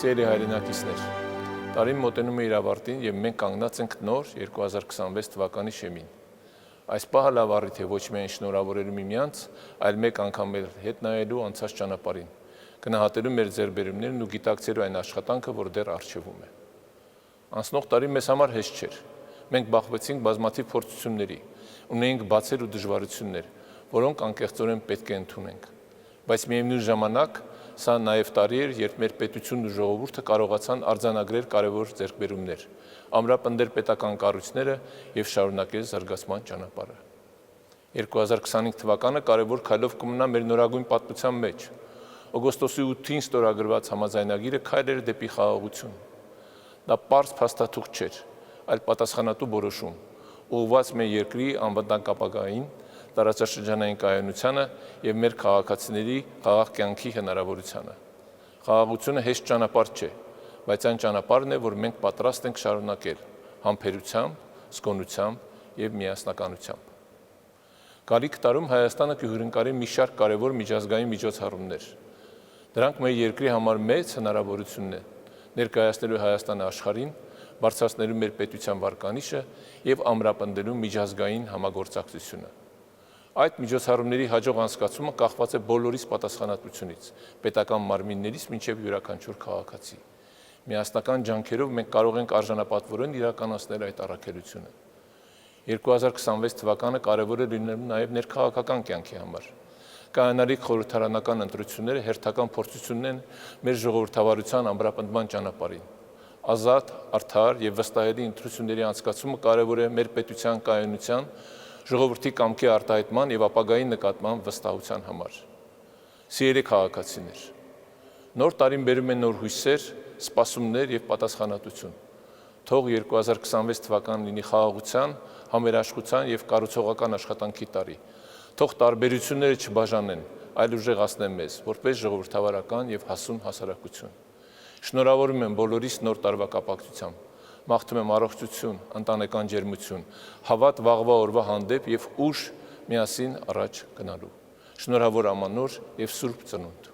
Սիրելի հայրենակիցներ, տարին մոտենում է իր ավարտին և մենք կանգնած ենք նոր 2026 թվականի շեմին։ Այս պահը լավ առիթ է ոչ միայն շնորհավորելու միմյանց, այլ մեկ անգամ մեր հետ նայելու անցած ճանապարհին, գնահատելու մեր ձեռքբերումներն ու գիտակցելու այն աշխատանքը, որ դեռ առջևում է։ Անցնող տարին մեզ համար հեշտ չէր։ Մենք բախվեցինք բազմաթիվ փորձությունների, ունեինք բացեր ու դժվարություններ, որոնք անկեղծորեն պետք է ընդունենք։ Բայց միևնույն ժամանակ սա նաև տարի էր, երբ մեր պետությունն ու ժողովուրդը կարողացան արձանագրել կարևոր ձեռքբերումներ, ամրապնդել պետական կառույցները և շարունակել զարգացման ճանապարհը։ 2025 թվականը կարևոր քայլով կմնա մեր նորագույն պատմության մեջ։ Օգոստոսի 8-ին ստորագրված համաձայնագիրը քայլ էր դեպի խաղաղություն։ Դա պարզ փաստաթուղթ չէր, այլ պատասխանատու որոշում, ուղղված մեր երկրի անվտանգ ապագային, տարածաշրջանային կայունությանը և մեր քաղաքացիների խաղաղ կյանքի հնարավորությանը։ Խաղաղությունը հեշտ ճանապարհ չէ, բայց այն ճանապարհն է, որ մենք պատրաստ ենք շարունակել համբերությամբ, զգոնությամբ և միասնականությամբ։ Գալիք տարում Հայաստանը կհյուրընկալի մի շարք կարևոր միջազգային միջոցառումներ։ Դրանք մեր երկրի համար մեծ հնարավորություն են ներկայացնելու Հայաստանը աշխարհին, բարձրացնելու մեր պետության վարկանիշը և ամրապնդելու միջազգային համագործակցությունը։ Այդ միջոցառումների հաջող անցկացումը կախված է բոլորիս պատասխանատվությունից, պետական մարմիններից մինչև յուրաքանչյուր քաղաքացի։ Միասնական ջանքերով մենք կարող ենք արժանապատվորեն իրականացնել այդ առաքելությունը։ 2026 թվականը կարևոր է լինելու նաև ներքաղաքական կյանքի համար։ Կայանալիք խորհրդարանական ընտրությունները հերթական փորձությունն են մեր ժողովրդավարության ամրապնդման ճանապարհին։ Ազատ, արդար և վստահելի ընտրությունների անցկացումը կարևոր է մեր պետության կայունության, ժողովրդի կամքի արտահայտման և ապագայի նկատմամբ վստահության համար։ Սիրելի քաղաքացիներ, նոր տարին բերում է նոր հույսեր, սպասումներ և պատասխանատվություն։ Թող 2026 թվականն լինի խաղաղության, համերաշխության և կառուցողական աշխատանքի տարի։ Թող տարբերությունները չբաժանեն, այլ ուժեղացնեն մեզ, որպես ժողովրդավարական և հասուն հասարակություն։ Շնորհավորում եմ բոլորիս նոր տարվա կապակցությամբ։ Մաղթում եմ առողջություն, ընտանեկան ջերմություն, հավատ վաղվա օրվա հանդեպ և ուժ միասին առաջ գնալու։ Շնորհավոր ամանոր և Սուրբ Ծնունդ։